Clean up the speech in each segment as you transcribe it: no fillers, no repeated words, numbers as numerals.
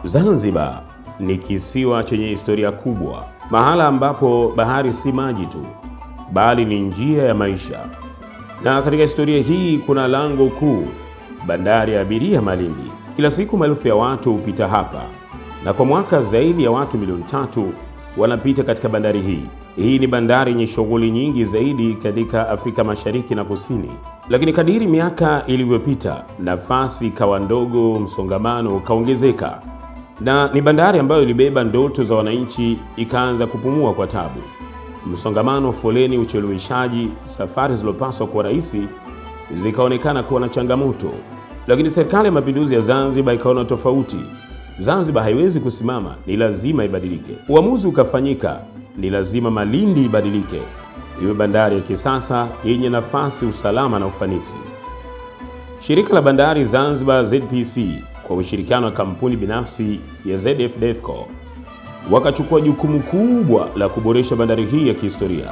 Zanzibar ni kisiwa chenye historia kubwa, mahala ambapo bahari si maji tu, bali ni njia ya maisha. Na katika historia hii kuna lango kuu, bandari ya abiria Malindi. Kila siku maelfu ya watu hupita hapa, na kwa mwaka zaidi ya watu milioni 3 wanapita katika bandari hii. Hii ni bandari yenye shughuli nyingi zaidi katika Afrika Mashariki na Kusini. Lakini kadiri miaka ilivyopita, nafasi ikawa ndogo, msongamano ukaongezeka, na ni bandari ambayo ilibeba ndoto za wananchi ikaanza kupumua kwa tabu. Msongamano, foleni, ucheleweshaji, safari zilizopaswa kuwa rahisi zikaonekana kuwa na changamoto. Lakini Serikali ya Mapinduzi ya Zanzibar ikaona tofauti. Zanzibar haiwezi kusimama, ni lazima ibadilike. Uamuzi ukafanyika, ni lazima Malindi ibadilike, iwe bandari ya kisasa yenye nafasi, usalama na ufanisi. Shirika la Bandari Zanzibar ZPC kwa ushirikiano wa kampuni binafsi ya ZF Defco wakachukua jukumu kubwa la kuboresha bandari hii ya kihistoria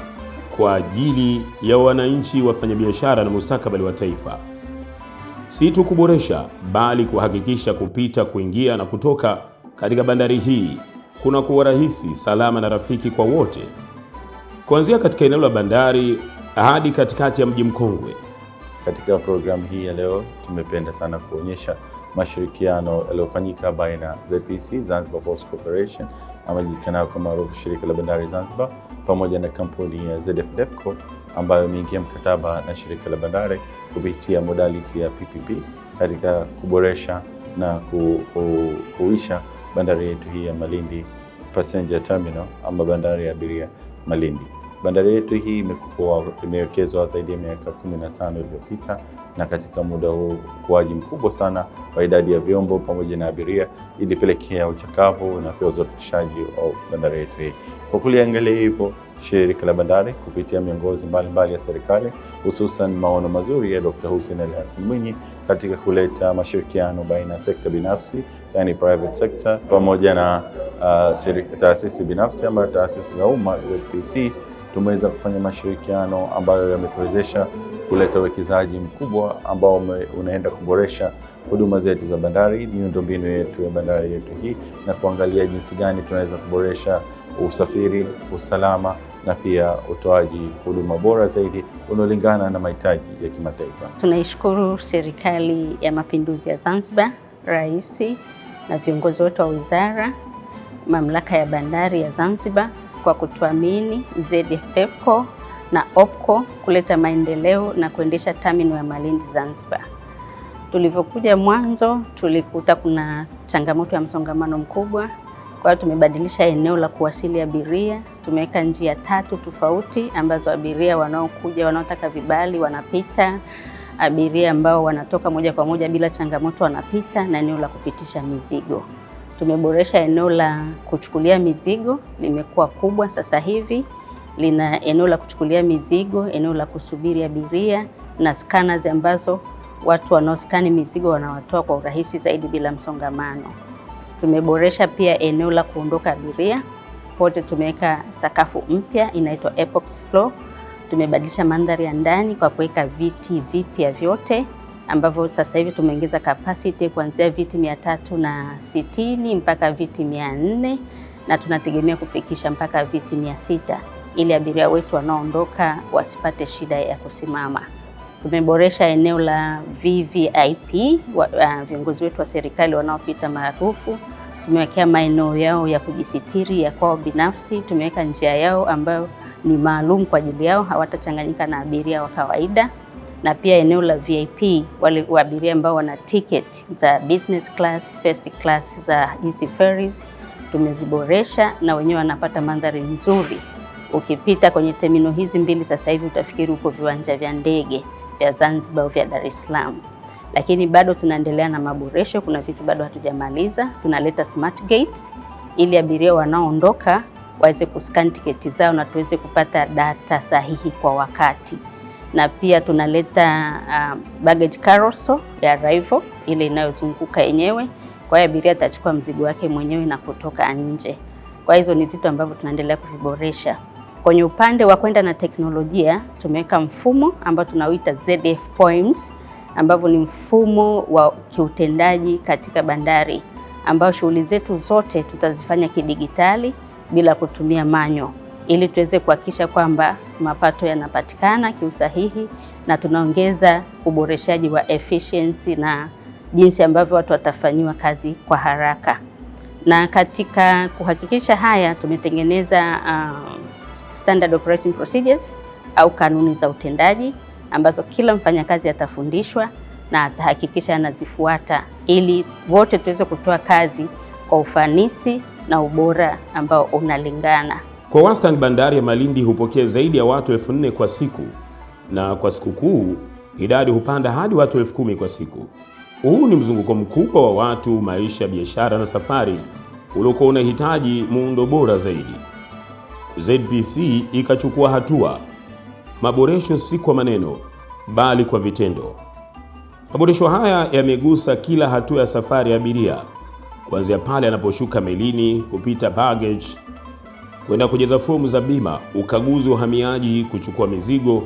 kwa ajili ya wananchi, wafanyabiashara na mustakabali wa taifa. Si tu kuboresha, bali kuhakikisha kupita, kuingia na kutoka katika bandari hii kuna kuwa rahisi, salama na rafiki kwa wote, kuanzia katika eneo la bandari hadi katikati ya mji mkongwe. Katika programu hii ya leo tumependa sana kuonyesha mashirikiano yaliyofanyika baina ya ZPC, Zanzibar Ports Corporation, ama julikanayo kwa maarufu Shirika la Bandari Zanzibar, pamoja na kampuni ya ZF Defco ambayo imeingia mkataba na Shirika la Bandari kupitia modality ya PPP katika kuboresha na kuisha bandari yetu hii ya Malindi Passenger Terminal ama bandari ya abiria Malindi. Bandari yetu hii imewekezwa zaidi ya miaka 15 iliyopita, na katika muda huu ukuaji mkubwa sana wa idadi ya vyombo pamoja na abiria ilipelekea uchakavu na pia uzalishaji wa bandari yetu hii. Kwa kuliangalia hivyo, Shirika la Bandari kupitia miongozi mbalimbali ya serikali, hususan maono mazuri ya Dr. Hussein Ali Hassan Mwinyi katika kuleta mashirikiano baina ya sekta binafsi, yani private sector, pamoja na taasisi binafsi ama taasisi za umma ZPC, tumeweza kufanya mashirikiano ambayo yametuwezesha kuleta uwekezaji mkubwa ambao unaenda kuboresha huduma zetu za bandari, miundombinu yetu ya bandari yetu hii, na kuangalia jinsi gani tunaweza kuboresha usafiri, usalama na pia utoaji huduma bora zaidi unaolingana na mahitaji ya kimataifa. Tunaishukuru Serikali ya Mapinduzi ya Zanzibar, Rais na viongozi wote wa wizara, Mamlaka ya Bandari ya Zanzibar kwa kutuamini, ZF Defco na OPCO kuleta maendeleo na kuendesha terminal ya Malindi Zanzibar. Tulivyokuja mwanzo tulikuta kuna changamoto ya msongamano mkubwa. Kwa hiyo tumebadilisha eneo la kuwasili abiria, tumeweka njia 3 tofauti ambazo abiria wanaokuja wanaotaka vibali wanapita, abiria ambao wanatoka moja kwa moja bila changamoto wanapita, na eneo la kupitisha mizigo. Tumeboresha eneo la kuchukulia mizigo, limekuwa kubwa sasa hivi, lina eneo la kuchukulia mizigo, eneo la kusubiri abiria na scanners ambazo watu wanaoskani mizigo wanawatoa kwa urahisi zaidi bila msongamano. Tumeboresha pia eneo la kuondoka abiria, pote tumeweka sakafu mpya inaitwa epoxy floor. Tumebadilisha mandhari ya ndani kwa kuweka viti vipya vyote ambavyo sasa hivi tumeongeza capacity kuanzia viti 360 mpaka viti 400, na tunategemea kufikisha mpaka viti 600 ili abiria wetu wanaoondoka wasipate shida ya kusimama. Tumeboresha eneo la VVIP, viongozi wetu wa serikali wanaopita maarufu. Tumewekea maeneo yao ya kujisitiri ya kwao binafsi, tumeweka njia yao ambayo ni maalum kwa ajili yao, hawatachanganyika na abiria wa kawaida. Na pia eneo la VIP, wale wa abiria ambao wana ticket za business class, first class za hizi ferries, tumeziboresha na wenyewe wanapata mandhari nzuri. Ukipita kwenye terminal hizi mbili sasa hivi utafikiri uko viwanja vya ndege vya Zanzibar au vya Dar es Salaam. Lakini bado tunaendelea na maboresho, kuna vitu bado hatujamaliza. Tunaleta smart gates ili abiria wanaoondoka waweze kuscan tiketi zao na tuweze kupata data sahihi kwa wakati. Na pia tunaleta baggage carousel ya arrival ile inayozunguka yenyewe, kwa hiyo abiria atachukua mzigo wake mwenyewe na kutoka nje. Kwa hizo ni vitu ambavyo tunaendelea kuviboresha. Kwenye upande wa kwenda na teknolojia, tumeweka mfumo ambao tunauita ZF Points, ambavyo ni mfumo wa kiutendaji katika bandari ambao shughuli zetu zote tutazifanya kidigitali bila kutumia manyo, ili tuweze kuhakikisha kwamba mapato yanapatikana kiusahihi na tunaongeza uboreshaji wa efficiency na jinsi ambavyo watu watafanyiwa kazi kwa haraka. Na katika kuhakikisha haya tumetengeneza standard operating procedures au kanuni za utendaji ambazo kila mfanyakazi atafundishwa na atahakikisha anazifuata ili wote tuweze kutoa kazi kwa ufanisi na ubora ambao unalingana. Kwa wastani bandari ya Malindi hupokea zaidi ya watu 4,000 kwa siku, na kwa sikukuu idadi hupanda hadi watu 10,000 kwa siku. Huu ni mzunguko mkubwa wa watu, maisha, biashara na safari uliokuwa unahitaji muundo bora zaidi. ZPC ikachukua hatua. Maboresho si kwa maneno bali kwa vitendo. Maboresho haya yamegusa kila hatua ya safari ya abiria, kuanzia pale anaposhuka melini, kupita baggage, kwenda kujaza fomu za bima, ukaguzi wa uhamiaji, kuchukua mizigo,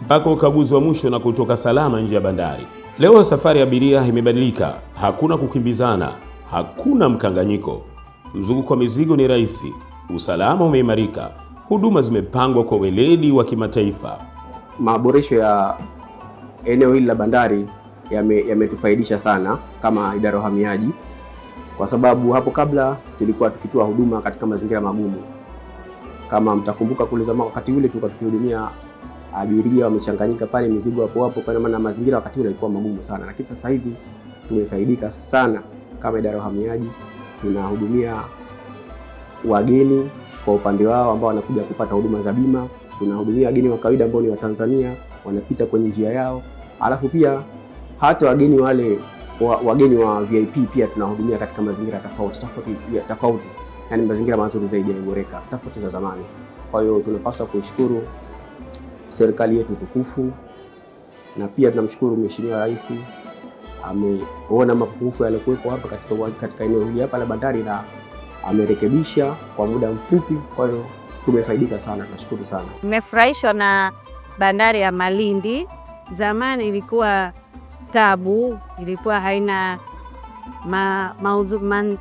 mpaka ukaguzi wa mwisho na kutoka salama nje ya bandari. Leo safari ya abiria imebadilika. Hakuna kukimbizana, hakuna mkanganyiko. Mzunguko wa mizigo ni rahisi, usalama umeimarika, huduma zimepangwa kwa weledi wa kimataifa. Maboresho ya eneo hili la bandari yametufaidisha sana kama idara ya uhamiaji, kwa sababu hapo kabla tulikuwa tukitoa huduma katika mazingira magumu. Kama mtakumbuka kule zamani, wakati ule tulikuwa tukihudumia abiria wamechanganyika pale, mizigo hapo, kwa maana mazingira wakati ule yalikuwa magumu sana. Lakini sasa hivi tumefaidika sana kama idara ya uhamiaji, tunahudumia wageni kwa upande wao ambao wanakuja kupata huduma za bima, tunahudumia wageni wa kawaida ambao ni wa Tanzania wanapita kwenye njia yao, alafu pia hata wageni wale wageni wa VIP pia tunahudumia katika mazingira tofauti, yani mazingira mazuri zaidi, yameboreka tofauti na zamani. Kwa hiyo tunapaswa kuishukuru serikali yetu tukufu, na pia tunamshukuru Mheshimiwa Rais, ameona mapungufu yaliyokuwepo hapa katika eneo hili hapa la bandari na amerekebisha kwa muda mfupi. Kwa hiyo tumefaidika sana, tunashukuru sana. Nimefurahishwa na bandari ya Malindi. Zamani ilikuwa tabu, ilikuwa haina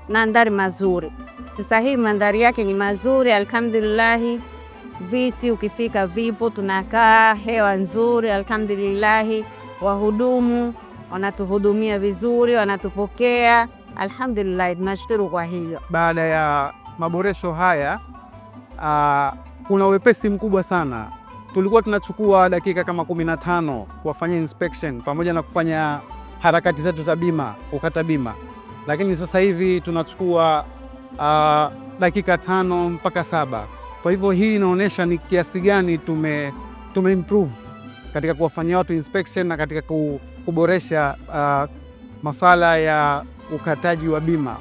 mandhari mazuri. Sasa hivi mandhari yake ni mazuri, alhamdulillah. Viti ukifika vipo, tunakaa, hewa nzuri, alhamdulillah. Wahudumu wanatuhudumia vizuri, wanatupokea, alhamdulillah, tunashukuru kwa hilo. Baada ya maboresho haya kuna wepesi mkubwa sana. Tulikuwa tunachukua dakika kama 15 kuwafanya inspection pamoja na kufanya harakati zetu za bima, kukata bima, lakini sasa hivi tunachukua dakika 5 mpaka 7. Kwa hivyo hii inaonyesha ni kiasi gani tume improve katika kuwafanyia watu inspection na katika kuboresha masuala ya ukataji wa bima.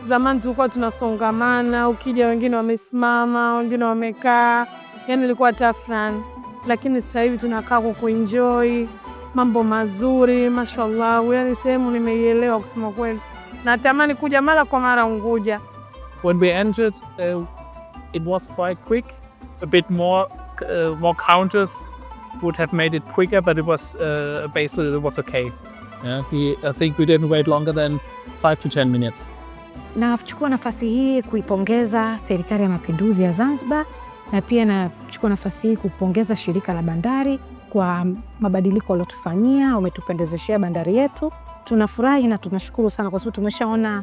Zamani tulikuwa tunasongamana, ukija wengine wamesimama, wengine wamekaa, yani ilikuwa tafrani. Lakini sasa hivi tunakaa kwa kuenjoy, mambo mazuri, mashallah. Yani sehemu nimeielewa kusema kweli. Natamani kuja mara kwa mara Unguja. When we entered, it was quite quick. A bit more counters would have made it quicker, but it was basically it was okay. Yeah, I think we didn't wait longer than 5 to 10 minutes. Nachukua nafasi hii kuipongeza Serikali ya Mapinduzi ya Zanzibar, na pia nachukua nafasi hii kupongeza shirika la bandari kwa mabadiliko waliotufanyia, wametupendezeshea bandari yetu. Tunafurahi na tunashukuru sana kwa sababu tumeshaona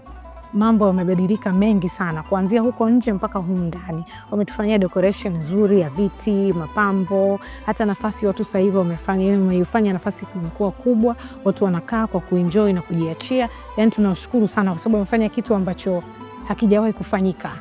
mambo yamebadilika mengi sana, kuanzia huko nje mpaka humu ndani. Wametufanyia decoration nzuri ya viti, mapambo, hata nafasi watu sasa hivi wameifanya nafasi kuwa kubwa, watu wanakaa kwa kuenjoy na kujiachia. Yani tunashukuru sana kwa sababu wamefanya kitu ambacho hakijawahi kufanyika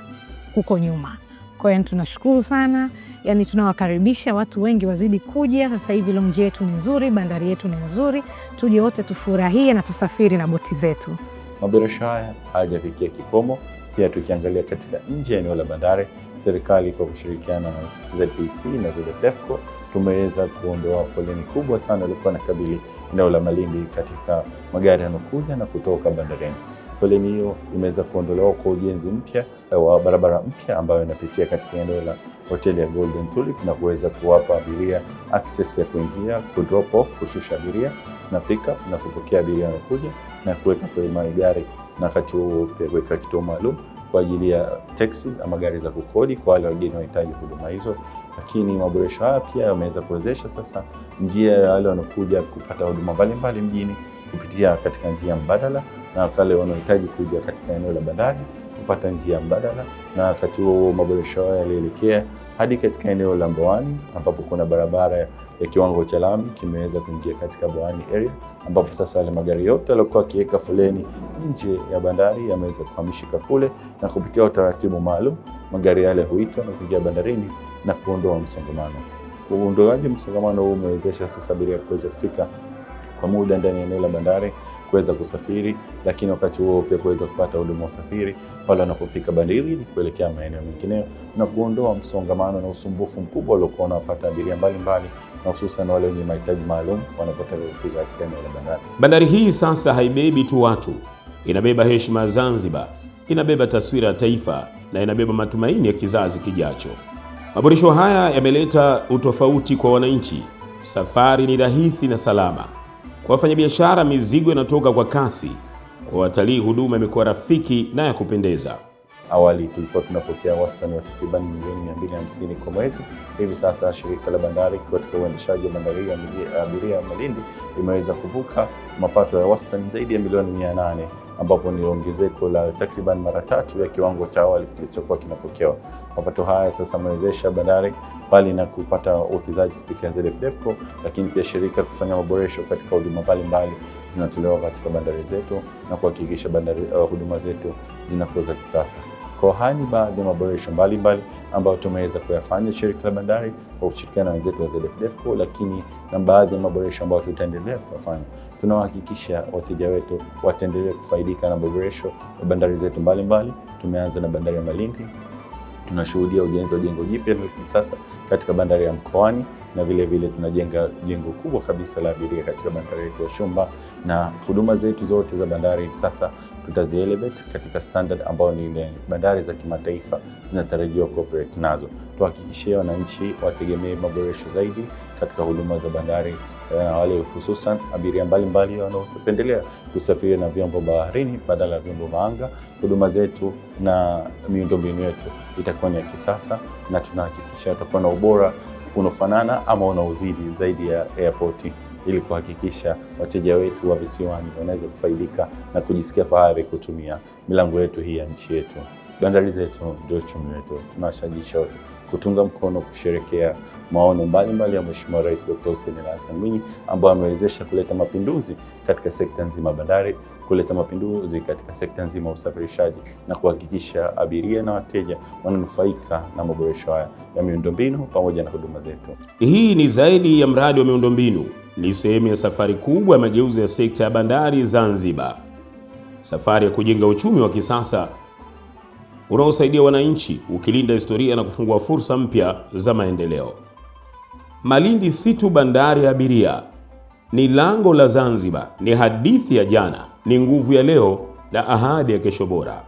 huko nyuma. Kwa hiyo tunashukuru sana, yani tunawakaribisha watu wengi wazidi kuja. Sasa hivi lounge yetu ni nzuri, bandari yetu ni nzuri, tuje wote tufurahie na tusafiri na boti zetu. Maboresho haya hayajafikia kikomo. Pia tukiangalia katika nje ya eneo la bandari, serikali kwa kushirikiana na ZPC na ZFTEFCO tumeweza kuondoa foleni kubwa sana ilikuwa inakabili eneo la Malindi katika magari yanokuja na kutoka bandarini. Foleni hiyo imeweza kuondolewa kwa ujenzi mpya wa barabara mpya ambayo inapitia katika eneo la hoteli ya Golden Tulip na kuweza kuwapa abiria access ya kuingia, ku drop off, kushusha abiria na pick up na kupokea abiria wanakuja na kuweka kwenye magari na wakati huo pia kuweka kituo maalum kwa ajili ya taxis ama gari za kukodi kwa wale wageni wanahitaji huduma hizo. Lakini maboresho haya pia yameweza kuwezesha sasa njia ya wale wanaokuja kupata huduma mbalimbali mjini kupitia katika njia mbadala, na wale wanaohitaji kuja katika eneo la bandari kupata njia mbadala. Na wakati huo maboresho haya yalielekea hadi katika eneo la Mbowani ambapo kuna barabara ya kiwango cha lami kimeweza kuingia katika Mbowani area, ambapo sasa yale magari yote yaliokuwa yakiweka foleni nje ya bandari yameweza kuhamishika kule, na kupitia utaratibu maalum magari yale huitwa na kuingia bandarini na kuondoa msongamano. Uondoaji msongamano huu umewezesha sasa abiria kuweza kufika kwa muda ndani ya eneo la bandari, kuweza kusafiri, lakini wakati huo pia kuweza kupata huduma usafiri pale wanapofika bandarini kuelekea maeneo mengineyo, na kuondoa msongamano na usumbufu mkubwa uliokuwa unapata abiria mbalimbali, na hususan wale wenye mahitaji maalum wanapotaka kufika katika eneo la bandari. Bandari hii sasa haibebi tu watu, inabeba heshima ya Zanzibar, inabeba taswira ya taifa na inabeba matumaini ya kizazi kijacho. Maboresho haya yameleta utofauti kwa wananchi. Safari ni rahisi na salama. Kwa wafanyabiashara, mizigo inatoka kwa kasi. Kwa watalii, huduma imekuwa rafiki na ya kupendeza. Awali tulikuwa tunapokea wastani wa takriban milioni 250 kwa mwezi. Hivi sasa shirika la bandari katika uendeshaji wa bandari ya abiria Malindi imeweza kuvuka mapato ya wastani zaidi ya milioni 800, ambapo ni ongezeko la takriban mara 3 ya kiwango cha awali kilichokuwa kinapokewa. Mapato haya sasa yamewezesha bandari bali na kupata uwekezaji kupitia ZFDEFCO, lakini pia shirika kufanya maboresho katika huduma mbalimbali zinatolewa katika bandari zetu na kuhakikisha bandari huduma zetu zinakuwa za kisasa. Kwa haya ni baadhi ya maboresho mbalimbali ambayo tumeweza kuyafanya shirika la bandari kwa kushirikiana na wenzetu wa ZFDEFCO, lakini na baadhi ya maboresho ambayo tutaendelea kuyafanya. Tunahakikisha wateja wetu wataendelea kufaidika na maboresho ya bandari zetu mbalimbali. Tumeanza na bandari ya Malindi. Tunashuhudia ujenzi wa jengo jipya la kisasa katika bandari ya Mkoani, na vile vile tunajenga jengo kubwa kabisa la abiria katika bandari yetu ya Shumba, na huduma zetu zote za bandari sasa tutazielevate katika standard ambayo ni ile bandari za kimataifa zinatarajiwa cooperate nazo. Tuhakikishie wananchi wategemee maboresho zaidi katika huduma za bandari, wale hususan abiria mbalimbali wanaopendelea kusafiri na vyombo baharini badala ya vyombo vya anga. Huduma zetu na miundombinu yetu itakuwa ni ya kisasa, na tunahakikisha utakuwa na ubora unaofanana ama unaozidi zaidi ya airport, ili kuhakikisha wateja wetu wa visiwani wanaweza kufaidika na kujisikia fahari kutumia milango yetu hii ya nchi yetu. Bandari zetu ndio uchumi wetu. Tunawashajisha wote kutunga mkono kusherekea maono mbalimbali ya Mheshimiwa Rais Dr. Hussein Ali Hassan Mwinyi, ambaye amewezesha kuleta mapinduzi katika sekta nzima bandari, kuleta mapinduzi katika sekta nzima ya usafirishaji, na kuhakikisha abiria na wateja wananufaika na maboresho haya ya miundombinu pamoja na huduma zetu. Hii ni zaidi ya mradi wa miundombinu, ni sehemu ya safari kubwa ya mageuzi ya sekta ya bandari Zanzibar. Safari ya kujenga uchumi wa kisasa unaosaidia wananchi, ukilinda historia na kufungua fursa mpya za maendeleo. Malindi si tu bandari ya abiria, ni lango la Zanzibar, ni hadithi ya jana, ni nguvu ya leo na ahadi ya kesho bora.